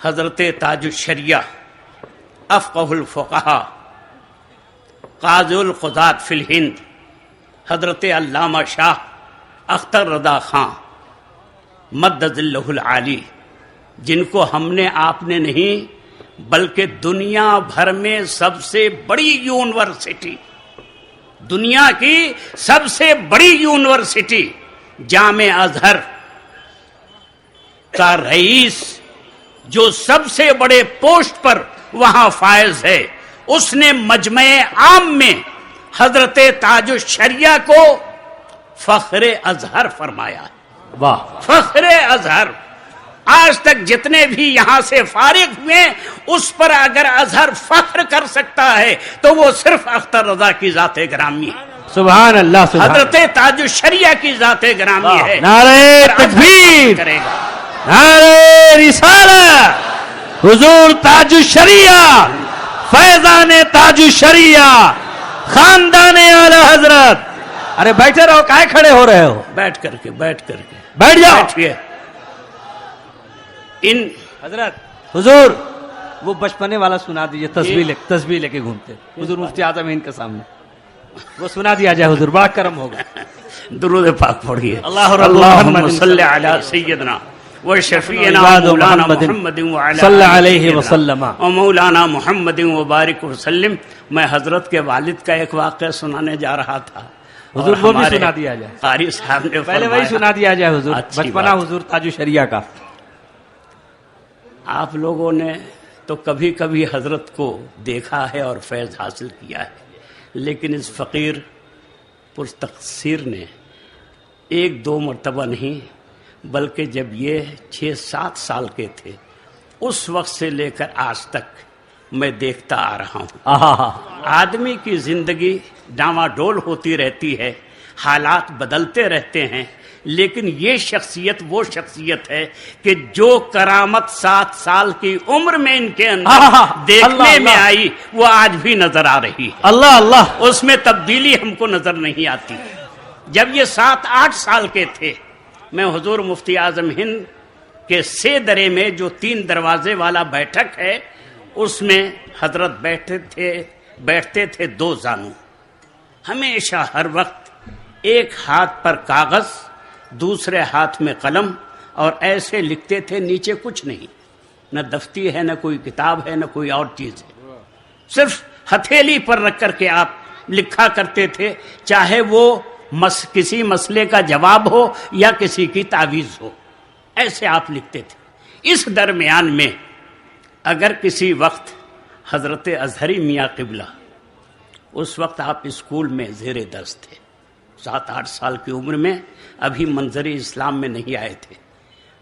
حضرت تاج الشریعہ افقہ الفقہا قاضی القضات فی الہند حضرت علامہ شاہ اختر رضا خان مد ظلہ العالی، جن کو ہم نے آپ نے نہیں بلکہ دنیا بھر میں سب سے بڑی یونیورسٹی، دنیا کی سب سے بڑی یونیورسٹی جامع ازہر کا رئیس، جو سب سے بڑے پوسٹ پر وہاں فائز ہے، اس نے مجمع عام میں حضرت تاج الشریعہ کو فخر ازہر فرمایا۔ واہ، فخر ازہر۔ آج تک جتنے بھی یہاں سے فارغ ہوئے، اس پر اگر ازہر فخر کر سکتا ہے تو وہ صرف اختر رضا کی ذات گرامی ہے، سبحان اللہ، سبحان حضرت تاج الشریعہ کی ذات گرامی ہے۔ نعرہ تکبیر، کرے گا نعرہ رسالت، حضور تاج الشریعہ، فیضان تاج الشریعہ، خاندان اعلی حضرت۔ ارے بیٹھے رہو، کائے کھڑے ہو رہے ہو؟ بیٹھ کر کے بیٹھ جاؤ۔ بیٹھیے۔ ان حضرت حضور وہ بچپنے والا سنا دیجئے، تسبیح لے کے گھومتے حضور مفتی اعظم ہند کے سامنے، وہ سنا دیا جائے حضور، بڑا کرم ہوگا۔ درود پاک پڑھیے۔ اللہم صلی علی سیدنا و شفیعنا مولانا محمد صلی علیہ وسلم و مولانا محمد و بارک وسلم۔ میں حضرت کے والد کا ایک واقعہ سنانے جا رہا تھا، حضور وہ بھی سنا دیا جائے، قاری صاحب نے پہلے وہی سنا دیا جائے حضور، اچھی بچپنا بات۔ حضور تاج الشریعہ کا۔ آپ لوگوں نے تو کبھی کبھی حضرت کو دیکھا ہے اور فیض حاصل کیا ہے، لیکن اس فقیر پرتقصیر نے ایک دو مرتبہ نہیں بلکہ جب یہ 6-7 سال کے تھے اس وقت سے لے کر آج تک میں دیکھتا آ رہا ہوں۔ آدمی کی زندگی ڈاواڈول ہوتی رہتی ہے، حالات بدلتے رہتے ہیں، لیکن یہ شخصیت وہ شخصیت ہے کہ جو کرامت 7 سال کی عمر میں ان کے اندر دیکھنے میں آئی وہ آج بھی نظر آ رہی ہے۔ اللہ اللہ، اس میں تبدیلی ہم کو نظر نہیں آتی۔ جب یہ 7-8 سال کے تھے، میں حضور مفتی اعظم ہند کے سیدرے میں جو 3 دروازے والا بیٹھک ہے اس میں حضرت بیٹھتے تھے 2 زانو، ہمیشہ ہر وقت ایک ہاتھ پر کاغذ، دوسرے ہاتھ میں قلم، اور ایسے لکھتے تھے، نیچے کچھ نہیں، نہ دفتی ہے، نہ کوئی کتاب ہے، نہ کوئی اور چیز ہے، صرف ہتھیلی پر رکھ کر کے آپ لکھا کرتے تھے، چاہے وہ کسی مسئلے کا جواب ہو یا کسی کی تعویذ ہو، ایسے آپ لکھتے تھے۔ اس درمیان میں اگر کسی وقت حضرت اظہری میاں قبلہ، اس وقت آپ اسکول میں زیر درس تھے، 7-8 سال کی عمر میں، ابھی منظر اسلام میں نہیں آئے تھے۔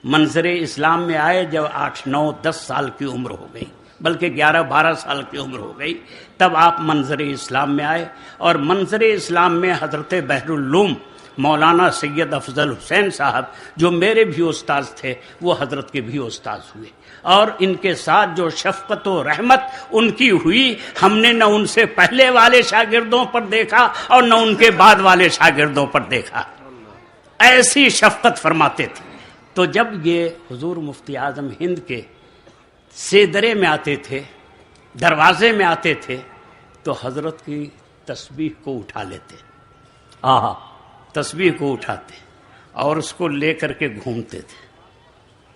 منظر اسلام میں آئے جب 8-9-10 سال کی عمر ہو گئی، بلکہ 11-12 سال کی عمر ہو گئی، تب آپ منظر اسلام میں آئے، اور منظر اسلام میں حضرت بحر العلوم مولانا سید افضل حسین صاحب جو میرے بھی استاذ تھے وہ حضرت کے بھی استاذ ہوئے، اور ان کے ساتھ جو شفقت و رحمت ان کی ہوئی، ہم نے نہ ان سے پہلے والے شاگردوں پر دیکھا اور نہ ان کے بعد والے شاگردوں پر دیکھا، ایسی شفقت فرماتے تھے۔ تو جب یہ حضور مفتی اعظم ہند کے سیدرے میں آتے تھے، دروازے میں آتے تھے، تو حضرت کی تسبیح کو اٹھا لیتے، تسبیح کو اٹھاتے اور اس کو لے کر کے گھومتے تھے،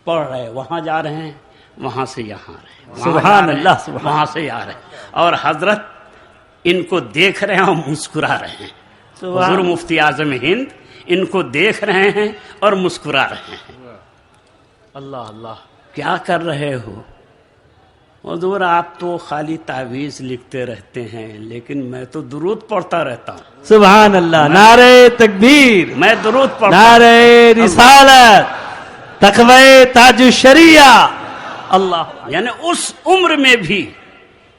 پڑھ رہے، وہاں جا رہے ہیں، وہاں سے یہاں آ رہے ہیں، سبحان اللہ، وہاں سے آ رہے ہیں، اور حضرت ان کو دیکھ رہے ہیں اور مسکرا رہے ہیں۔ حضور مفتی اعظم ہند ان کو دیکھ رہے ہیں اور مسکرا رہے ہیں۔ اللہ اللہ، کیا کر رہے ہو حضور؟ آپ تو خالی تعویذ لکھتے رہتے ہیں، لیکن میں تو درود پڑھتا رہتا ہوں۔ سبحان اللہ، نعرہ تکبیر، میں درود پڑھتا، نعرہ رسالت، تقوی تاج الشریعہ۔ اللہ، یعنی اس عمر میں بھی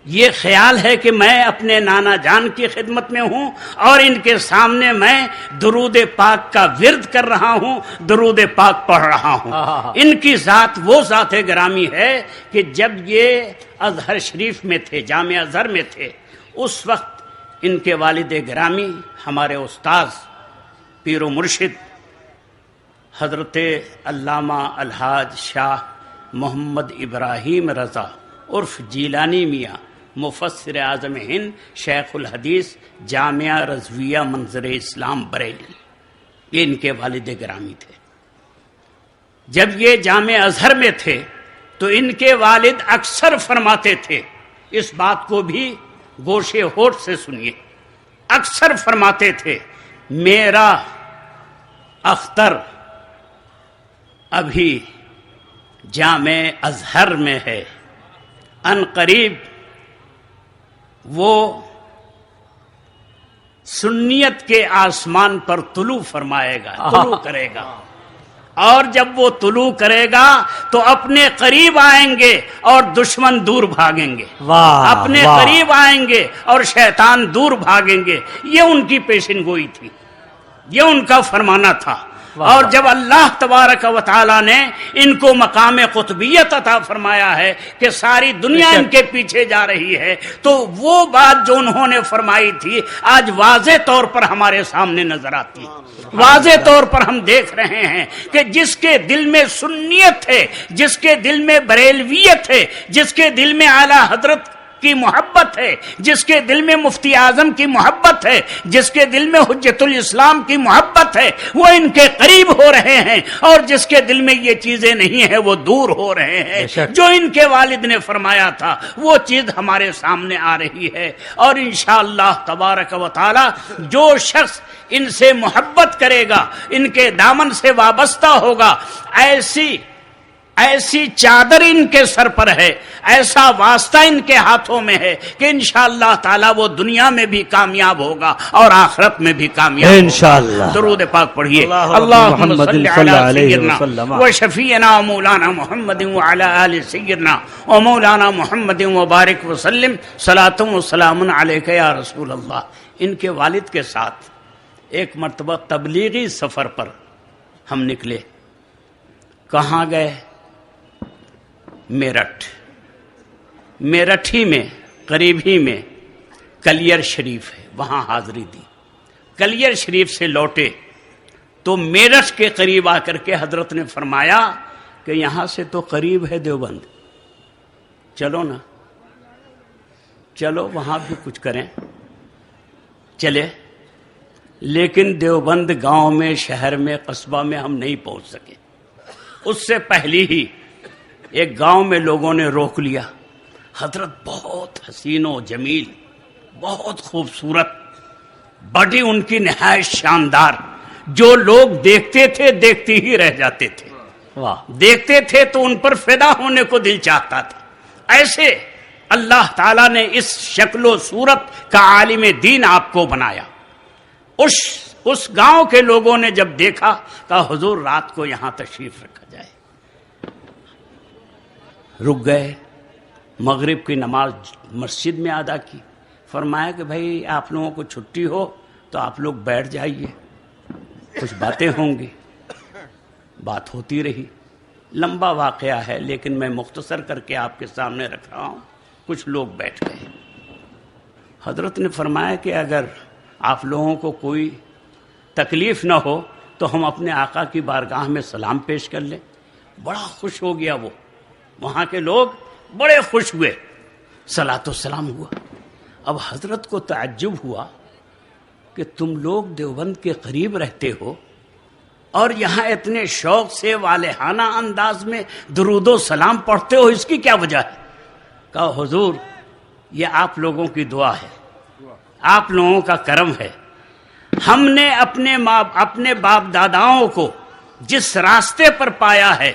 یہ خیال ہے کہ میں اپنے نانا جان کی خدمت میں ہوں اور ان کے سامنے میں درود پاک کا ورد کر رہا ہوں، درود پاک پڑھ رہا ہوں۔ ان کی ذات وہ ذات گرامی ہے کہ جب یہ ازہر شریف میں تھے، جامع ازہر میں تھے، اس وقت ان کے والد گرامی ہمارے استاذ پیر و مرشد حضرت علامہ الحاج شاہ محمد ابراہیم رضا عرف جیلانی میاں مفسر اعظم ہند شیخ الحدیث جامعہ رضویہ منظر اسلام بریلی، یہ ان کے والد گرامی تھے۔ جب یہ جامع ازہر میں تھے تو ان کے والد اکثر فرماتے تھے، اس بات کو بھی گوشے ہوٹ سے سنیے، اکثر فرماتے تھے میرا اختر ابھی جامع ازہر میں ہے، ان قریب وہ سنیت کے آسمان پر طلوع فرمائے گا، طلوع کرے گا، اور جب وہ طلوع کرے گا تو اپنے قریب آئیں گے اور دشمن دور بھاگیں گے، اپنے قریب آئیں گے اور شیطان دور بھاگیں گے۔ یہ ان کی پیشن گوئی تھی، یہ ان کا فرمانا تھا۔ اور جب اللہ تبارک و تعالی نے ان کو مقام قطبیت عطا فرمایا ہے کہ ساری دنیا ان کے پیچھے جا رہی ہے، تو وہ بات جو انہوں نے فرمائی تھی آج واضح طور پر ہمارے سامنے نظر آتی ہے، واضح طور پر ہم دیکھ رہے ہیں کہ جس کے دل میں سنیت ہے، جس کے دل میں بریلویت ہے، جس کے دل میں اعلی حضرت کی محبت ہے، جس کے دل میں مفتی اعظم کی محبت ہے، جس کے دل میں حجت الاسلام کی محبت ہے، وہ ان کے قریب ہو رہے ہیں، اور جس کے دل میں یہ چیزیں نہیں ہیں وہ دور ہو رہے ہیں۔ جو ان کے والد نے فرمایا تھا وہ چیز ہمارے سامنے آ رہی ہے، اور انشاءاللہ تبارک و تعالی جو شخص ان سے محبت کرے گا، ان کے دامن سے وابستہ ہوگا، ایسی چادر ان کے سر پر ہے، ایسا واسطہ ان کے ہاتھوں میں ہے کہ انشاءاللہ تعالی وہ دنیا میں بھی کامیاب ہوگا اور آخرت میں بھی کامیاب ہوگا انشاءاللہ۔ درود پاک پڑھیے، اللہم صلی علی سیدنا و شفیعنا مولانا محمد وعلی آل سیدنا و مولانا محمد وبارک وسلم، صلاۃ و سلام علیک یا رسول اللہ۔ ان کے والد کے ساتھ ایک مرتبہ تبلیغی سفر پر ہم نکلے۔ کہاں گئے؟ میرٹھ ہی میں، قریب ہی میں کلیر شریف ہے، وہاں حاضری دی۔ کلیر شریف سے لوٹے تو میرٹھ کے قریب آ کر کے حضرت نے فرمایا کہ یہاں سے تو قریب ہے دیوبند، چلو نا، چلو وہاں بھی کچھ کریں۔ چلے، لیکن دیوبند گاؤں میں، شہر میں، قصبہ میں ہم نہیں پہنچ سکے۔ اس سے پہلی ہی ایک گاؤں میں لوگوں نے روک لیا۔ حضرت بہت حسین و جمیل، بہت خوبصورت، باڈی ان کی نہایت شاندار، جو لوگ دیکھتے تھے دیکھتے ہی رہ جاتے تھے، دیکھتے تھے تو ان پر فدا ہونے کو دل چاہتا تھا۔ ایسے اللہ تعالیٰ نے اس شکل و صورت کا عالم دین آپ کو بنایا۔ اس گاؤں کے لوگوں نے جب دیکھا کہا حضور رات کو یہاں تشریف رکھا جائے۔ رک گئے، مغرب کی نماز مسجد میں ادا کی۔ فرمایا کہ بھائی آپ لوگوں کو چھٹی ہو تو آپ لوگ بیٹھ جائیے، کچھ باتیں ہوں گی۔ بات ہوتی رہی، لمبا واقعہ ہے لیکن میں مختصر کر کے آپ کے سامنے رکھ رہا ہوں۔ کچھ لوگ بیٹھ گئے۔ حضرت نے فرمایا کہ اگر آپ لوگوں کو کوئی تکلیف نہ ہو تو ہم اپنے آقا کی بارگاہ میں سلام پیش کر لیں۔ بڑا خوش ہو گیا وہ، وہاں کے لوگ بڑے خوش ہوئے، صلاۃ و سلام ہوا۔ اب حضرت کو تعجب ہوا کہ تم لوگ دیوبند کے قریب رہتے ہو اور یہاں اتنے شوق سے والہانہ انداز میں درود و سلام پڑھتے ہو، اس کی کیا وجہ ہے؟ کہا حضور یہ آپ لوگوں کی دعا ہے، آپ لوگوں کا کرم ہے۔ ہم نے اپنے باپ داداؤں کو جس راستے پر پایا ہے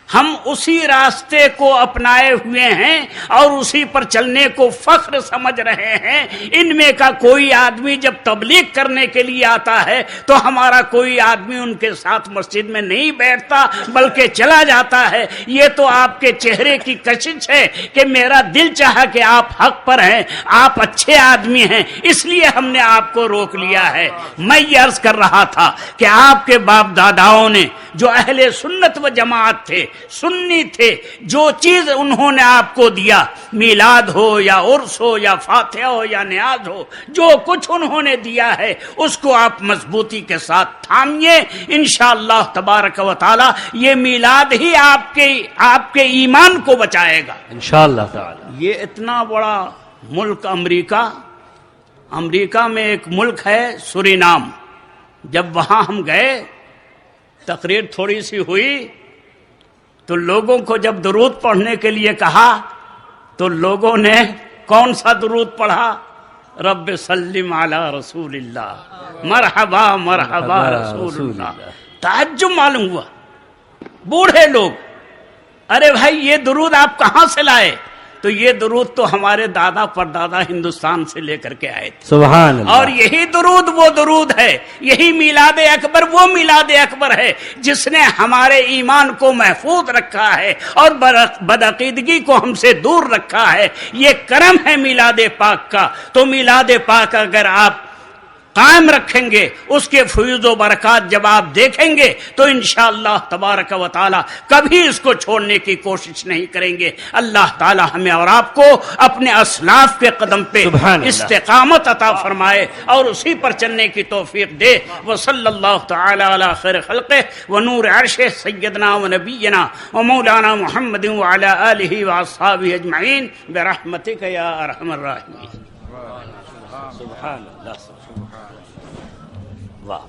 ہم اسی راستے کو اپنائے ہوئے ہیں اور اسی پر چلنے کو فخر سمجھ رہے ہیں۔ ان میں کا کوئی آدمی جب تبلیغ کرنے کے لیے آتا ہے تو ہمارا کوئی آدمی ان کے ساتھ مسجد میں نہیں بیٹھتا بلکہ چلا جاتا ہے۔ یہ تو آپ کے چہرے کی کشش ہے کہ میرا دل چاہا کہ آپ حق پر ہیں، آپ اچھے آدمی ہیں، اس لیے ہم نے آپ کو روک لیا ہے۔ میں یہ عرض کر رہا تھا کہ آپ کے باپ داداؤں نے جو اہل سنت و جماعت تھے، سنی تھے. جو چیز انہوں نے آپ کو دیا، میلاد ہو یا عرس ہو یا فاتحہ ہو یا نیاز ہو، جو کچھ انہوں نے دیا ہے اس کو آپ مضبوطی کے ساتھ تھامیے. انشاءاللہ تبارک و تعالی یہ میلاد ہی آپ کے ایمان کو بچائے گا انشاءاللہ تعالی. یہ اتنا بڑا ملک امریکہ میں ایک ملک ہے سورینام. جب وہاں ہم گئے، تقریر تھوڑی سی ہوئی تو لوگوں کو جب درود پڑھنے کے لیے کہا تو لوگوں نے کون سا درود پڑھا؟ رب سلم علی رسول اللہ، مرحبا مرحبا رسول اللہ. تعجب معلوم ہوا. بوڑھے لوگ، ارے بھائی یہ درود آپ کہاں سے لائے؟ تو یہ درود تو ہمارے دادا پردادا ہندوستان سے لے کر کے آئے تھے. سبحان اللہ. اور یہی درود وہ درود ہے، یہی میلاد اکبر وہ میلاد اکبر ہے جس نے ہمارے ایمان کو محفوظ رکھا ہے اور بدعقیدگی کو ہم سے دور رکھا ہے. یہ کرم ہے میلاد پاک کا. تو میلاد پاک اگر آپ قائم رکھیں گے، اس کے فیض و برکات جب آپ دیکھیں گے تو انشاءاللہ تبارک و تعالی کبھی اس کو چھوڑنے کی کوشش نہیں کریں گے. اللہ تعالی ہمیں اور آپ کو اپنے اسلاف کے قدم پہ استقامت عطا فرمائے اور اسی پر چلنے کی توفیق دے. وصلی اللہ تعالی علی خیر خلقہ ونور عرشہ سیدنا و نبینا و مولانا محمد وعلی آلہ واصحابہ اجمعین برحمتک یا ارحم الراحمین. سبحان اللہ. واہ،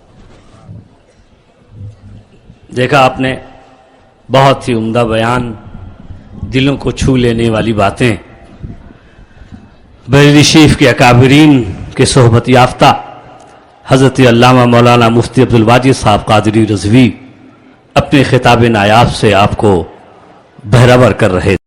دیکھا آپ نے، بہت ہی عمدہ بیان، دلوں کو چھو لینے والی باتیں. بریلی شریف کے اکابرین کے صحبت یافتہ حضرت علامہ مولانا مفتی عبدالواجد صاحب قادری رضوی اپنے خطاب نایاب سے آپ کو بہرور کر رہے تھے.